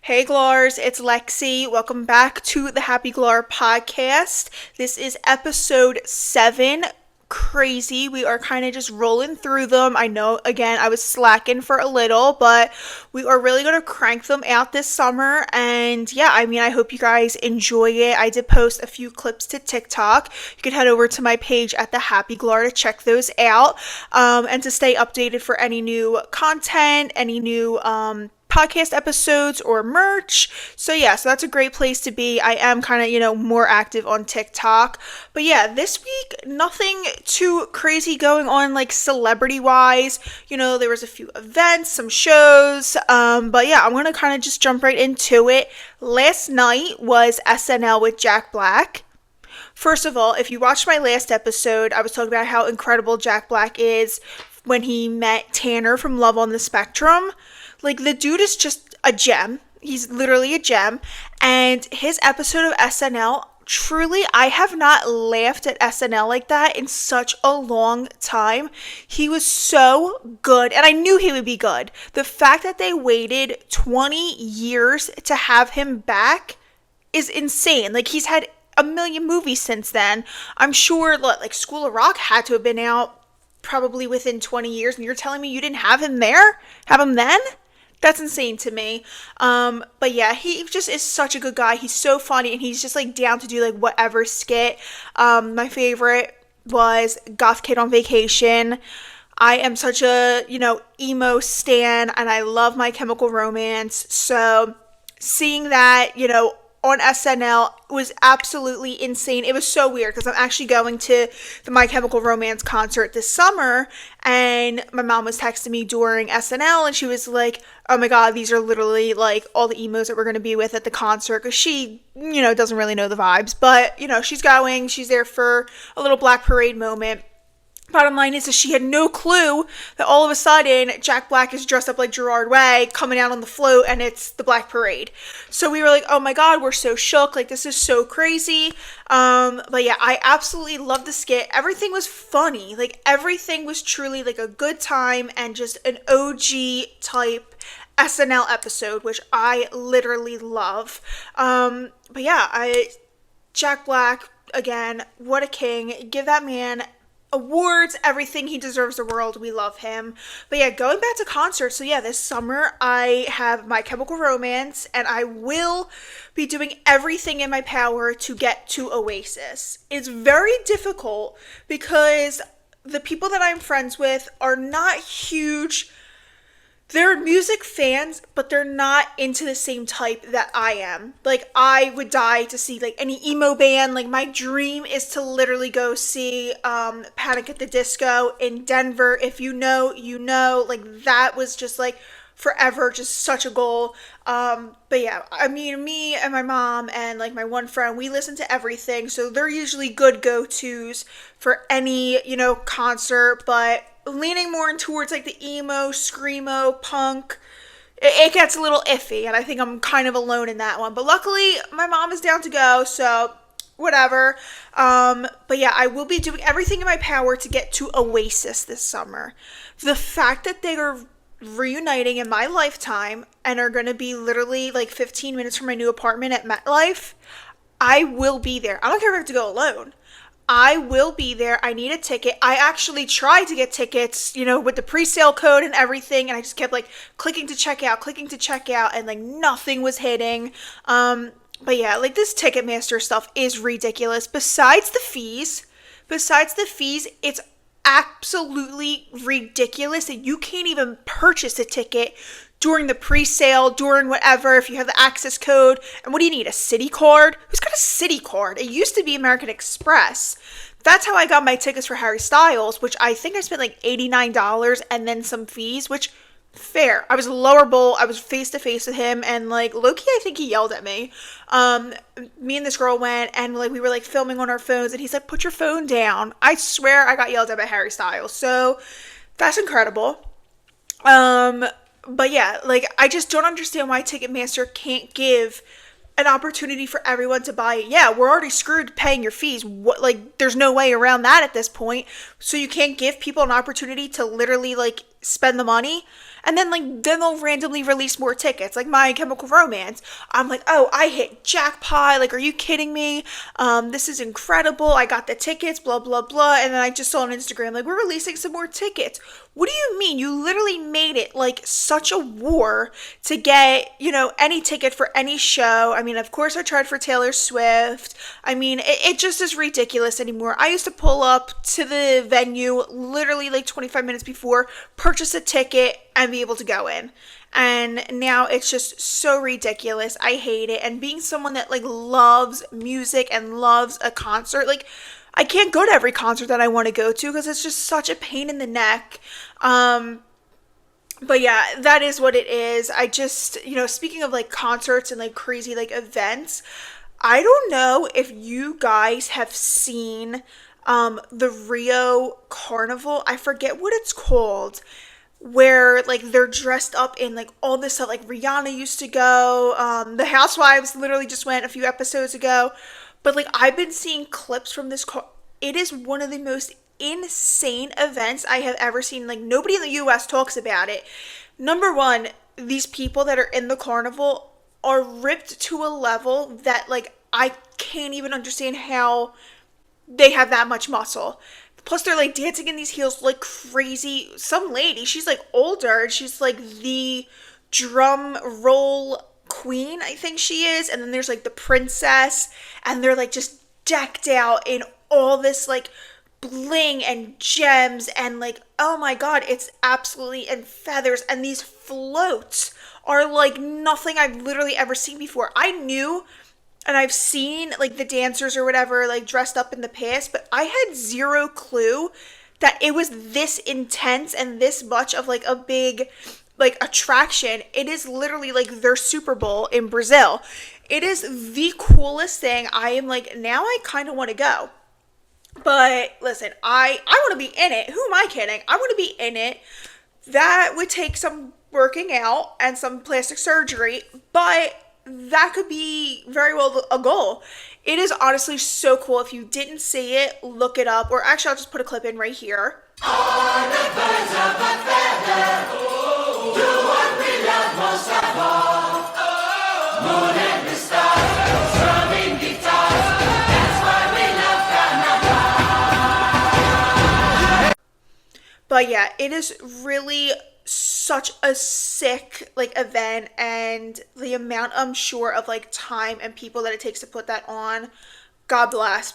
Hey Glars, it's Lexi. Welcome back to the Happy Glar podcast. This is episode 7. Crazy. We are kind of just rolling through them. I know, again, I was slacking for a little, but we are really going to crank them out this summer. And yeah, I hope you guys enjoy it. I did post a few clips to TikTok. You can head over to my page at the Happy Glar to check those out, and to stay updated for any new content, any new podcast episodes or merch. So that's a great place to be. I am kind of, more active on TikTok. But yeah, this week, nothing too crazy going on like celebrity wise. There was a few events, some shows. But yeah, I'm going to kind of just jump right into it. Last night was SNL with Jack Black. First of all, if you watched my last episode, I was talking about how incredible Jack Black is when he met Tanner from Love on the Spectrum. Like, the dude is just a gem. He's literally a gem. And his episode of SNL, truly, I have not laughed at SNL like that in such a long time. He was so good, and I knew he would be good. The fact that they waited 20 years to have him back is insane. Like, he's had a million movies since then. I'm sure, like, School of Rock had to have been out probably within 20 years, and you're telling me you didn't have him there? Have him then? That's insane to me. But yeah, he just is such a good guy. He's so funny, and he's just like down to do like whatever skit. My favorite was Goth Kid on Vacation. I am such a, emo stan, and I love My Chemical Romance. So seeing that, on SNL was absolutely insane. It was so weird because I'm actually going to the My Chemical Romance concert this summer, and my mom was texting me during SNL, and she was like, oh my god, these are literally like all the emos that we're going to be with at the concert, because she, doesn't really know the vibes, but she's there for a little Black Parade moment. Bottom line is that she had no clue that all of a sudden Jack Black is dressed up like Gerard Way coming out on the float, and it's the Black Parade. So we were like, oh my god, we're so shook. Like, this is so crazy. But yeah, I absolutely loved the skit. Everything was funny. Like, everything was truly like a good time and just an OG type SNL episode, which I literally love. But yeah, Jack Black, again, what a king. Give that man awards, everything. He deserves the world. We love him. But yeah, going back to concerts. So yeah, this summer I have My Chemical Romance, and I will be doing everything in my power to get to Oasis. It's very difficult because the people that I'm friends with are not huge. They're music fans, but they're not into the same type that I am. Like, I would die to see, like, any emo band. Like, my dream is to literally go see Panic at the Disco in Denver. If you know, you know. Like, that was just, like, forever, just such a goal. But yeah, I mean, me and my mom and, like, my one friend, we listen to everything. So they're usually good go-tos for any, concert, but leaning more towards like the emo, screamo, punk, it gets a little iffy, and I think I'm kind of alone in that one. But luckily, my mom is down to go, so whatever. But yeah, I will be doing everything in my power to get to Oasis this summer. The fact that they are reuniting in my lifetime and are going to be literally like 15 minutes from my new apartment at MetLife, I will be there. I don't care if I have to go alone. I will be there. I need a ticket. I actually tried to get tickets, with the pre-sale code and everything, and I just kept like clicking to check out, and like nothing was hitting. But yeah, like this Ticketmaster stuff is ridiculous. Besides the fees, it's absolutely ridiculous that you can't even purchase a ticket during the pre-sale, during whatever, if you have the access code. And what do you need, a city card? Who's got a city card? It used to be American Express. That's how I got my tickets for Harry Styles, which I think I spent like $89 and then some fees, which, fair. I was lower bowl, I was face to face with him, and like low-key I think he yelled at me. Me and this girl went, and like we were like filming on our phones, and he's like, put your phone down. I swear I got yelled at by Harry Styles. So that's incredible. But yeah, like, I just don't understand why Ticketmaster can't give an opportunity for everyone to buy it. Yeah, we're already screwed paying your fees. What, like, there's no way around that at this point. So you can't give people an opportunity to literally, like, spend the money. And then then they'll randomly release more tickets, like My Chemical Romance. I'm like, oh, I hit jackpot. Like, are you kidding me? This is incredible. I got the tickets, blah blah blah. And then I just saw on Instagram, like, we're releasing some more tickets. What do you mean? You literally made it like such a war to get, any ticket for any show. I mean, of course, I tried for Taylor Swift. I mean, it just is ridiculous anymore. I used to pull up to the venue literally like 25 minutes before, purchase a ticket, and be able to go in. And now it's just so ridiculous. I hate it. And being someone that like loves music and loves a concert, like, I can't go to every concert that I want to go to because it's just such a pain in the neck. But yeah, that is what it is. I just, speaking of like concerts and like crazy like events, I don't know if you guys have seen the Rio Carnival. I forget what it's called, where like they're dressed up in like all this stuff. Like Rihanna used to go. The Housewives literally just went a few episodes ago. But like I've been seeing clips from this. It is one of the most insane events I have ever seen. Like nobody in the US talks about it. Number one, these people that are in the carnival are ripped to a level that like I can't even understand how they have that much muscle. Plus they're like dancing in these heels like crazy. Some lady, she's like older, and she's like the drum roll queen, I think she is. And then there's like the princess, and they're like just decked out in all this like bling and gems, and like, oh my god, it's absolutely in feathers. And these floats are like nothing I've literally ever seen before. I knew, and I've seen like the dancers or whatever like dressed up in the past, but I had zero clue that it was this intense and this much of like a big like attraction. It is literally like their Super Bowl in Brazil. It is the coolest thing. I am like, now I kind of want to go. But listen, I want to be in it. Who am I kidding? I want to be in it. That would take some working out and some plastic surgery, but that could be very well a goal. It is honestly so cool. If you didn't see it, look it up. Or actually, I'll just put a clip in right here. All the birds of a feather do what we love most of all. Moon and the stars, strumming guitars. That's why we love Carnival. But yeah, it is really such a sick like event, and the amount, I'm sure, of like time and people that it takes to put that on, God bless.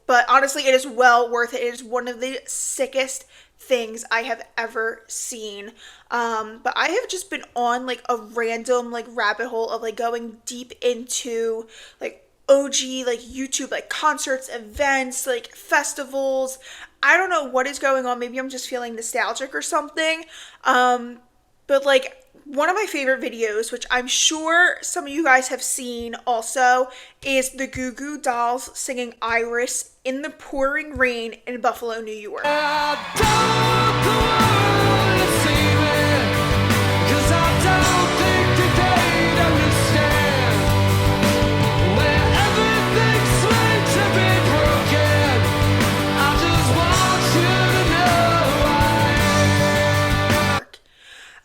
But honestly, it is well worth it. It is one of the sickest things I have ever seen. But I have just been on like a random like rabbit hole of like going deep into like OG like YouTube like concerts, events, like festivals. I don't know what is going on. Maybe I'm just feeling nostalgic or something. But like one of my favorite videos, which I'm sure some of you guys have seen also, is the Goo Goo Dolls singing Iris in the pouring rain in Buffalo, New York.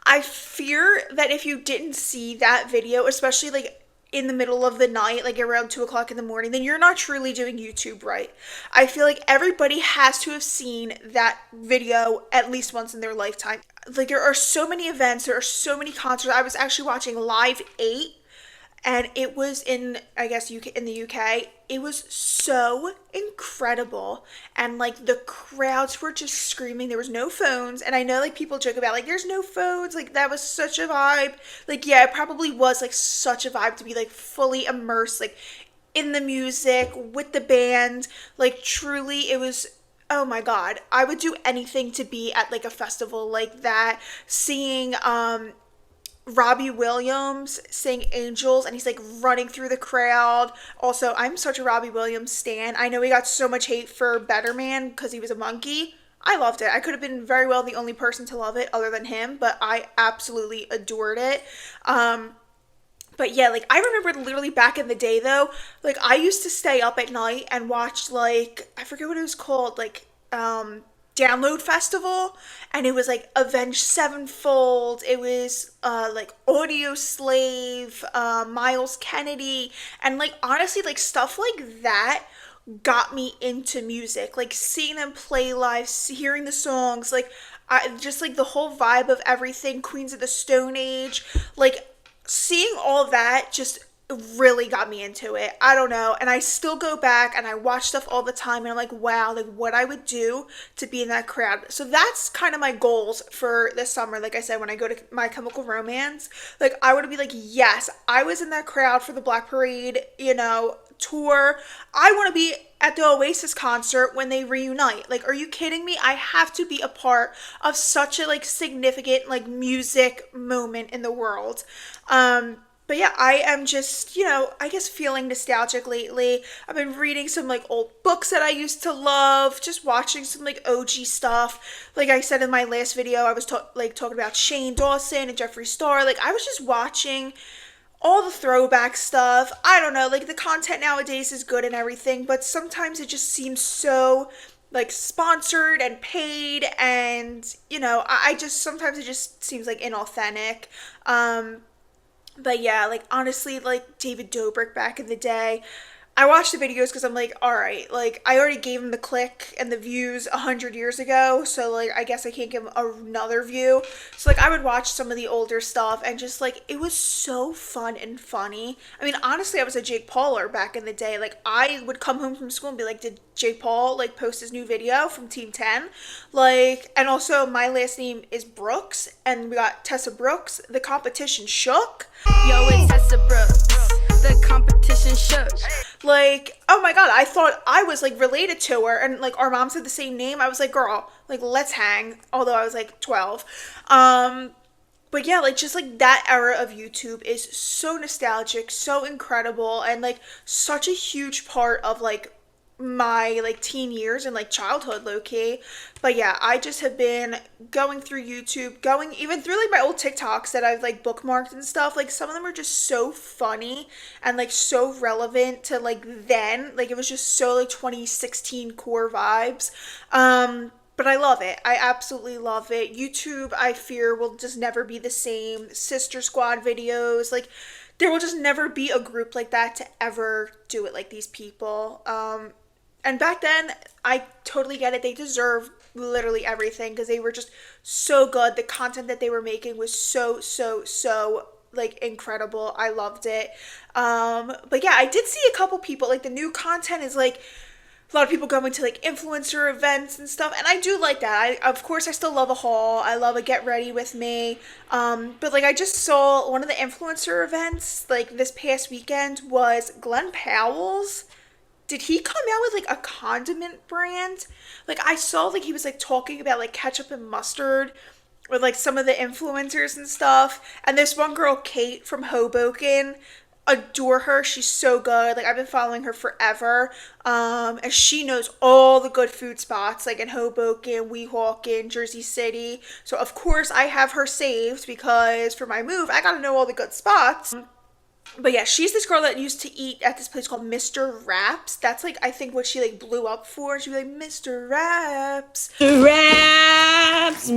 I fear that if you didn't see that video, especially like in the middle of the night, like around 2 o'clock in the morning, then you're not truly doing YouTube right. I feel like everybody has to have seen that video at least once in their lifetime. Like there are so many events, there are so many concerts. I was actually watching Live 8, and it was in, I guess, in the UK. It was so incredible, and like the crowds were just screaming. There was no phones, and I know like people joke about like there's no phones, like that was such a vibe. Like yeah, it probably was like such a vibe to be like fully immersed like in the music with the band. Like truly, it was, oh my god, I would do anything to be at like a festival like that, seeing Robbie Williams sing Angels, and he's like running through the crowd. Also, I'm such a Robbie Williams stan. I know he got so much hate for Better Man because he was a monkey. I loved it. I could have been very well the only person to love it other than him, but I absolutely adored it. But yeah, like I remember literally back in the day though, like I used to stay up at night and watch like, I forget what it was called, like download festival, and it was like Avenged Sevenfold, it was like Audio Slave, Miles Kennedy, and like honestly like stuff like that got me into music. Like seeing them play live, hearing the songs, like I just like the whole vibe of everything, Queens of the Stone Age, like seeing all of that just really got me into it. I don't know. And I still go back and I watch stuff all the time and I'm like, wow, like what I would do to be in that crowd. So that's kind of my goals for this summer. Like I said, when I go to My Chemical Romance, like I would be like, yes, I was in that crowd for the Black Parade, tour. I want to be at the Oasis concert when they reunite. Like, are you kidding me? I have to be a part of such a like significant like music moment in the world. But yeah, I am just, I guess feeling nostalgic lately. I've been reading some like old books that I used to love, just watching some like OG stuff. Like I said in my last video, I was talking about Shane Dawson and Jeffree Star. Like I was just watching all the throwback stuff. I don't know, like the content nowadays is good and everything, but sometimes it just seems so like sponsored and paid, and I just sometimes it just seems like inauthentic. But yeah, like honestly, like David Dobrik back in the day, I watched the videos because I'm like, all right, like I already gave him the click and the views 100 years ago, so like I guess I can't give him another view. So like I would watch some of the older stuff and just like it was so fun and funny. I mean, honestly, I was a Jake Pauler back in the day. Like I would come home from school and be like, did Jake Paul like post his new video from Team 10? Like, and also my last name is Brooks, and we got Tessa Brooks. The competition shook. Yo, it's Tessa Brooks. The competition shook. Like, oh my god, I thought I was like related to her, and like our moms had the same name. I was like, girl, like let's hang. Although I was like 12. But yeah, like just like that era of YouTube is so nostalgic, so incredible, and like such a huge part of like my like teen years and like childhood, low key. But yeah, I just have been going through YouTube, going even through like my old TikToks that I've like bookmarked and stuff. Like some of them are just so funny and like so relevant to like then. Like it was just so like 2016 core vibes. But I love it. I absolutely love it. YouTube, I fear, will just never be the same. Sister Squad videos, like there will just never be a group like that to ever do it like these people. And back then, I totally get it. They deserve literally everything because they were just so good. The content that they were making was so, so, so like incredible. I loved it. But yeah, I did see a couple people, like the new content is like a lot of people going to like influencer events and stuff, and I do like that. Of course I still love a haul. I love a get ready with me. But like I just saw one of the influencer events like this past weekend was Glen Powell's. Did he come out with like a condiment brand? Like I saw like he was like talking about like ketchup and mustard with like some of the influencers and stuff. And this one girl, Kate from Hoboken, adore her. She's so good. Like I've been following her forever. And she knows all the good food spots like in Hoboken, Weehawken, Jersey City. So of course I have her saved because for my move I gotta know all the good spots. But yeah, she's this girl that used to eat at this place called Mr. Raps. That's like I think what she like blew up for. She'd be like, Mr. Raps. Mr. Raps,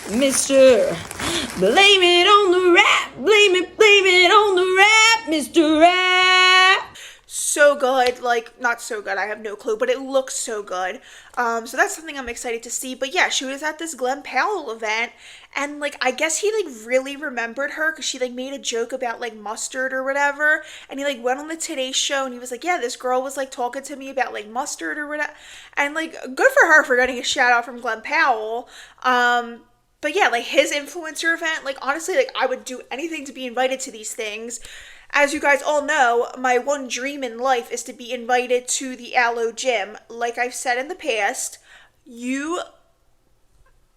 Mr. Blame it on the rap. Blame it on the rap, Mr. Rap. So good, like not so good, I have no clue, but it looks so good. So that's something I'm excited to see. But yeah, she was at this Glen Powell event, and like I guess he like really remembered her because she like made a joke about like mustard or whatever, and he like went on the Today Show and he was like, yeah, this girl was like talking to me about like mustard or whatever, and like good for her for getting a shout out from Glen Powell. But yeah, like his influencer event, like honestly, like I would do anything to be invited to these things. As you guys all know, my one dream in life is to be invited to the Aloe Gym. Like I've said in the past, you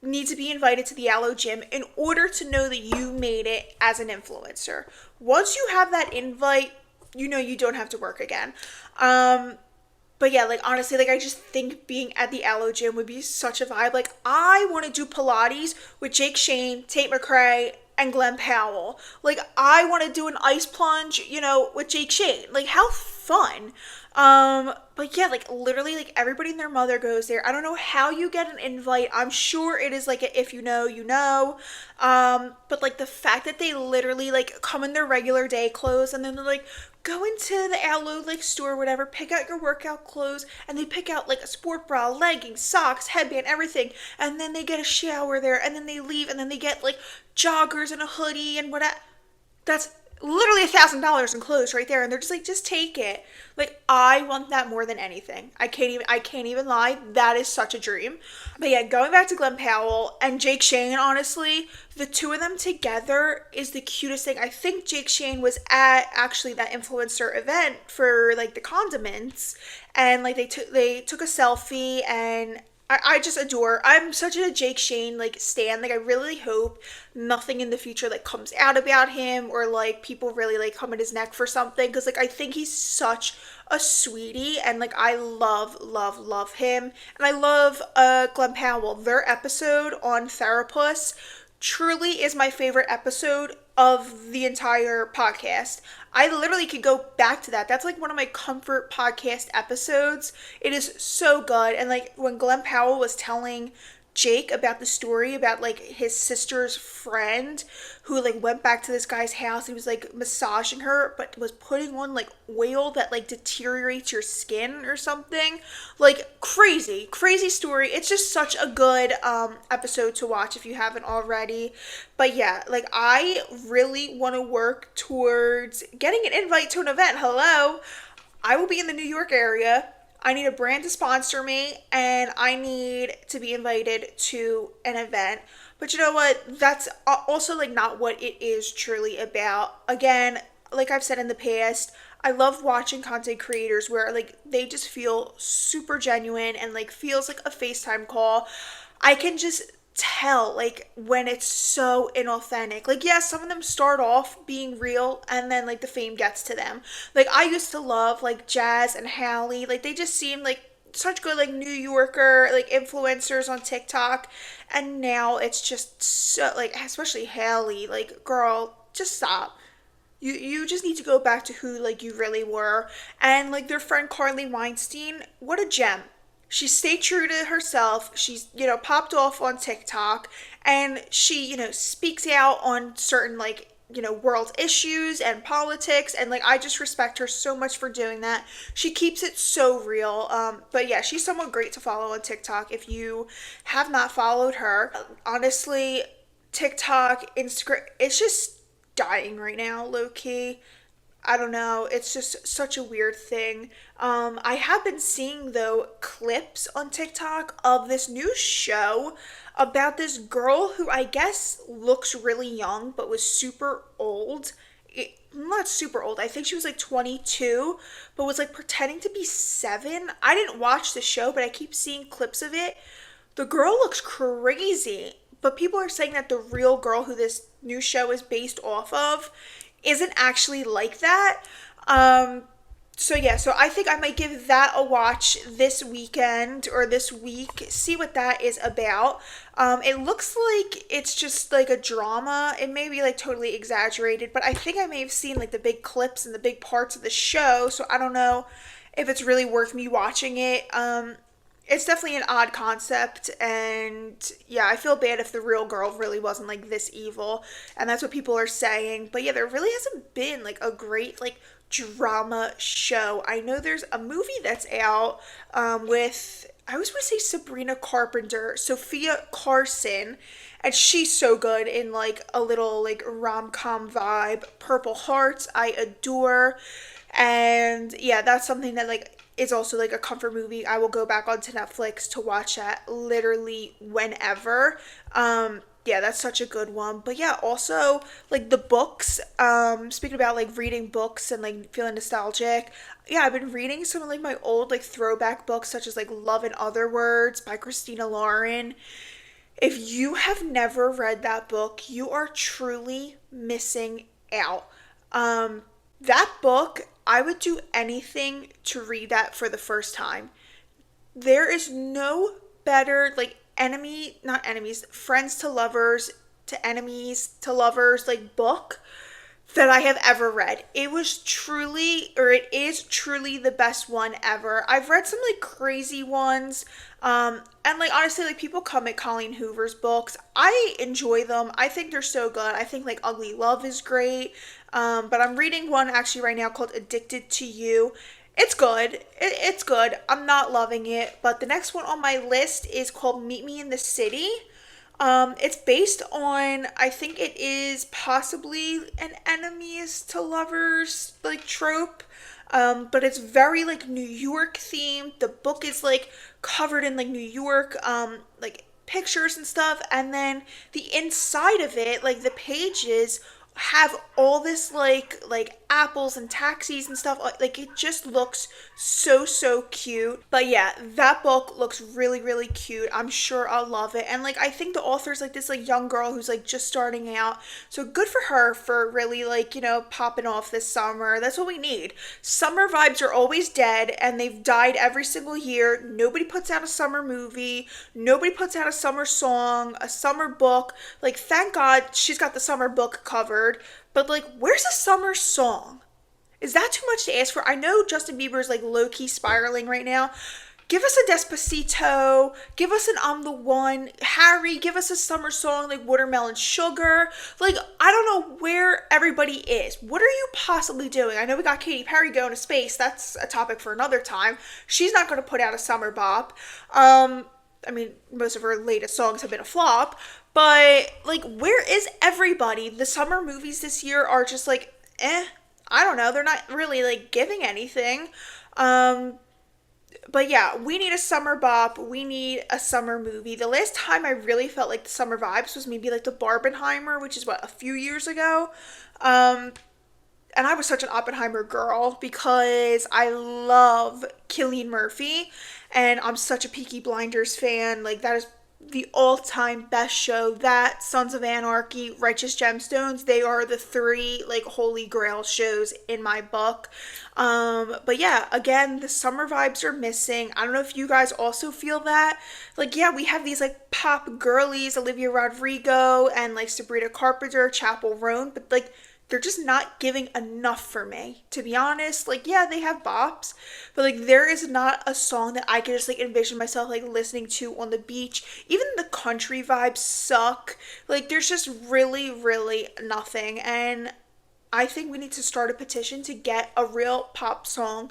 need to be invited to the Aloe Gym in order to know that you made it as an influencer. Once you have that invite, you know you don't have to work again. But yeah, like honestly, like I just think being at the Aloe Gym would be such a vibe. Like I want to do Pilates with Jake Shane, Tate McRae, and Glen Powell. Like I want to do an ice plunge, with Jake Shane. Like how fun. But yeah, like literally, like everybody and their mother goes there. I don't know how you get an invite. I'm sure it is like a if you know, you know. But like the fact that they literally like come in their regular day clothes and then they're like, go into the Aloe like store or whatever, pick out your workout clothes, and they pick out like a sport bra, leggings, socks, headband, everything, and then they get a shower there, and then they leave, and then they get like joggers and a hoodie and whatever. That's literally $1,000 in clothes right there, and they're just like, just take it. Like I want that more than anything. I can't even lie. That is such a dream. But yeah, going back to Glen Powell and Jake Shane, honestly, the two of them together is the cutest thing. I think Jake Shane was at actually that influencer event for like the condiments, and like they took a selfie, and I just adore. I'm such a Jake Shane like stan. Like I really hope nothing in the future like comes out about him, or like people really like come at his neck for something, because like I think he's such a sweetie, and like I love him, and I love Glen Powell. Their episode on Therapist truly is my favorite episode of the entire podcast. I literally could go back to that. That's like one of my comfort podcast episodes. It is so good. And like when Glen Powell was telling Jake about the story about like his sister's friend who like went back to this guy's house, he was like massaging her but was putting on like oil that like deteriorates your skin or something. Like crazy story. It's just such a good episode to watch if you haven't already. But yeah, like I really want to work towards getting an invite to an event. Hello, I will be in the New York area. I need a brand to sponsor me, and I need to be invited to an event. But you know what? That's also like not what it is truly about. Again, like I've said in the past, I love watching content creators where like they just feel super genuine and like feels like a FaceTime call. I can just tell like when it's so inauthentic. Like yes, some of them start off being real and then like the fame gets to them. Like I used to love like Jazz and Hallie. Like they just seemed like such good like New Yorker like influencers on TikTok, and now it's just so like especially Hallie, like girl, just stop. You just need to go back to who like you really were. And like their friend Carly Weinstein, what a gem. She stayed true to herself. She's, popped off on TikTok, and she, speaks out on certain like, world issues and politics, and like I just respect her so much for doing that. She keeps it so real. But yeah, she's someone great to follow on TikTok if you have not followed her. Honestly, TikTok, Instagram, it's just dying right now, low key. I don't know. It's just such a weird thing. I have been seeing though clips on TikTok of this new show about this girl who I guess looks really young but was super old. Not super old. I think she was like 22, but was like pretending to be 7. I didn't watch the show, but I keep seeing clips of it. The girl looks crazy, but people are saying that the real girl who this new show is based off of isn't actually like that. So yeah, so I think I might give that a watch this weekend or this week, see what that is about. It looks like it's just like a drama. It may be like totally exaggerated, but I think I may have seen like the big clips and the big parts of the show, so I don't know if it's really worth me watching it. It's definitely an odd concept, and yeah, I feel bad if the real girl really wasn't like this evil, and that's what people are saying. But yeah, there really hasn't been like a great like drama show. I know there's a movie that's out with, I always want to say Sabrina Carpenter, Sophia Carson, and she's so good in like a little like rom-com vibe. Purple Hearts, I adore. And yeah, that's something that like is also like a comfort movie. I will go back onto Netflix to watch that literally whenever. Yeah, that's such a good one. But yeah, also like the books. Speaking about like reading books and like feeling nostalgic. Yeah, I've been reading some of like my old like throwback books, such as like Love in Other Words by Christina Lauren. If you have never read that book, you are truly missing out. That book, I would do anything to read that for the first time. There is no better, like, not enemies, friends to lovers, to enemies to lovers, like, book that I have ever read. It was truly, or it is truly the best one ever. I've read some like crazy ones. And like honestly, like people come at Colleen Hoover's books. I enjoy them. I think they're so good. I think like Ugly Love is great. But I'm reading one actually right now called Addicted to You. It's good. It's good. I'm not loving it. But the next one on my list is called Meet Me in the City. It's based on, I think it is possibly an enemies to lovers like trope. But it's very like New York themed. The book is like covered in like New York, like pictures and stuff. And then the inside of it, like the pages have all this like apples and taxis and stuff, like it just looks so cute. But yeah, that book looks really cute. I'm sure I'll love it. And like I think the author's like this like young girl who's like just starting out, so good for her for really like, you know, popping off this summer. That's what we need. Summer vibes are always dead, and they've died every single year. Nobody puts out a summer movie, nobody puts out a summer song, a summer book. Like thank God she's got the summer book covered. But like, where's a summer song? Is that too much to ask for? I know Justin Bieber's like low key spiraling right now. Give us a Despacito. Give us an I'm the One. Harry, give us a summer song like Watermelon Sugar. Like, I don't know where everybody is. What are you possibly doing? I know we got Katy Perry going to space. That's a topic for another time. She's not going to put out a summer bop. I mean, most of her latest songs have been a flop. But, like, where is everybody? The summer movies this year are just like, I don't know. They're not really, like, giving anything. But yeah, we need a summer bop. We need a summer movie. The last time I really felt like the summer vibes was maybe like the Barbenheimer, which is what, a few years ago. And I was such an Oppenheimer girl because I love Cillian Murphy, and I'm such a Peaky Blinders fan. Like that is the all-time best show. That, Sons of Anarchy, Righteous Gemstones, they are the three like holy grail shows in my book. But yeah, again, the summer vibes are missing. I don't know if you guys also feel that. Like yeah, we have these like pop girlies, Olivia Rodrigo and like Sabrina Carpenter, Chappell Roan, but like they're just not giving enough for me, to be honest. Like yeah, they have bops, but like there is not a song that I can just like envision myself like listening to on the beach. Even the country vibes suck. Like there's just really nothing. And I think we need to start a petition to get a real pop song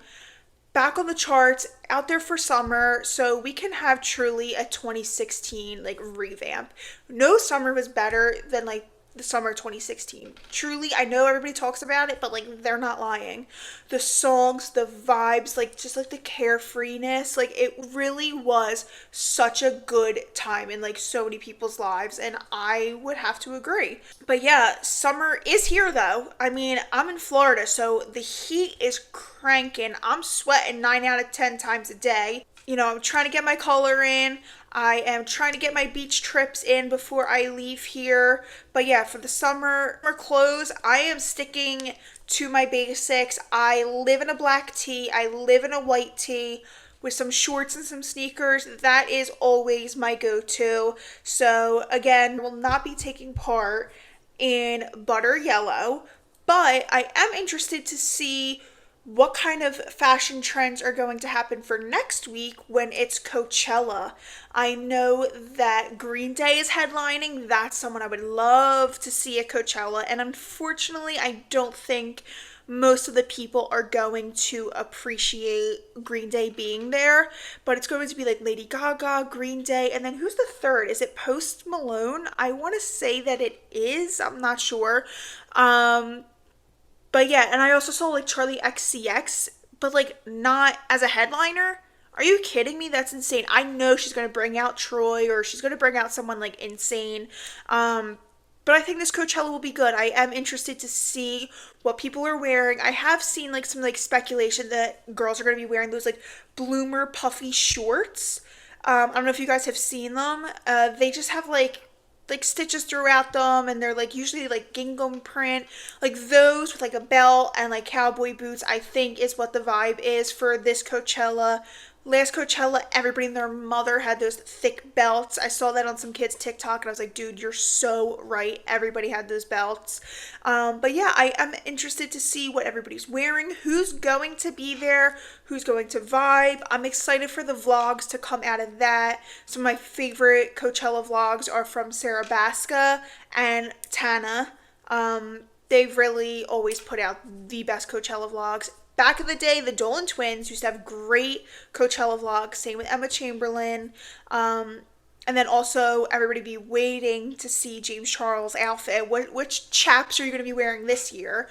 back on the charts, out there for summer, so we can have truly a 2016 like revamp. No summer was better than like the summer 2016. Truly, I know everybody talks about it, but like they're not lying. The songs, the vibes, like just like the carefreeness, like it really was such a good time in like so many people's lives, and I would have to agree. But yeah, summer is here though. I mean, I'm in Florida, so the heat is cranking. I'm sweating 9 out of 10 times a day. You know, I'm trying to get my color in. I am trying to get my beach trips in before I leave here. But yeah, for the summer clothes, I am sticking to my basics. I live in a black tee. I live in a white tee with some shorts and some sneakers. That is always my go-to. So again, will not be taking part in Butter Yellow, but I am interested to see what kind of fashion trends are going to happen for next week when it's Coachella. I know that Green Day is headlining. That's someone I would love to see at Coachella. And unfortunately, I don't think most of the people are going to appreciate Green Day being there. But it's going to be like Lady Gaga, Green Day, and then who's the third? Is it Post Malone? I want to say that it is. I'm not sure. But yeah, and I also saw like Charlie XCX, but like not as a headliner. Are you kidding me? That's insane. I know she's going to bring out Troy, or she's going to bring out someone like insane. But I think this Coachella will be good. I am interested to see what people are wearing. I have seen like some like speculation that girls are going to be wearing those like bloomer puffy shorts. I don't know if you guys have seen them. They just have like stitches throughout them, and they're like usually like gingham print, like those with like a belt and like cowboy boots. I think is what the vibe is for this Coachella. Last Coachella, everybody and their mother had those thick belts. I saw that on some kids' TikTok, and I was like, dude, you're so right. Everybody had those belts. But yeah, I am interested to see what everybody's wearing, who's going to be there, who's going to vibe. I'm excited for the vlogs to come out of that. Some of my favorite Coachella vlogs are from Sarah Baska and Tana. They really always put out the best Coachella vlogs. Back in the day, the Dolan twins used to have great Coachella vlogs. Same with Emma Chamberlain. And then also everybody be waiting to see James Charles' outfit. Which chaps are you going to be wearing this year?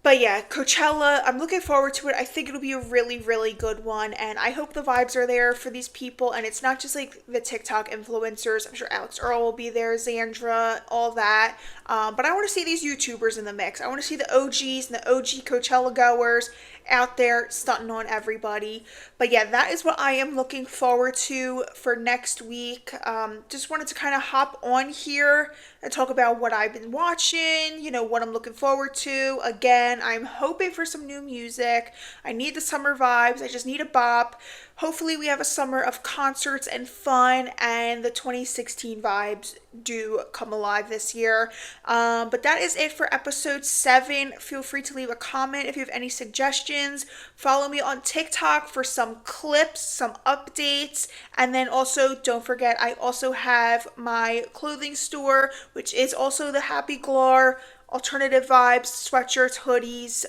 But yeah, Coachella, I'm looking forward to it. I think it'll be a really, really good one. And I hope the vibes are there for these people. And it's not just like the TikTok influencers. I'm sure Alex Earl will be there, Xandra, all that. But I want to see these YouTubers in the mix. I want to see the OGs and the OG Coachella goers out there stunting on everybody. But yeah, that is what I am looking forward to for next week. Just wanted to kind of hop on here and talk about what I've been watching, what I'm looking forward to. Again, I'm hoping for some new music. I need the summer vibes. I just need a bop. Hopefully we have a summer of concerts and fun, and the 2016 vibes do come alive this year. But that is it for episode 7. Feel free to leave a comment if you have any suggestions. Follow me on TikTok for some clips, some updates, and then also don't forget I also have my clothing store, which is also the Happy Glar alternative vibes, sweatshirts, hoodies,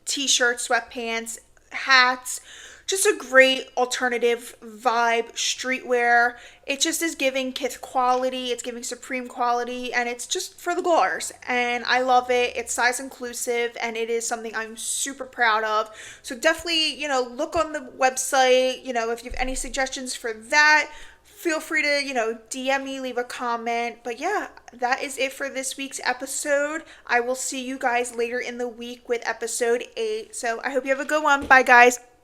t-shirts, sweatpants, hats. Just a great alternative vibe streetwear. It just is giving Kith quality, it's giving Supreme quality, and it's just for the Glars. And I love it. It's size inclusive, and it is something I'm super proud of. So definitely, look on the website, if you have any suggestions for that. Feel free to, DM me, leave a comment. But yeah, that is it for this week's episode. I will see you guys later in the week with episode 8. So I hope you have a good one. Bye, guys.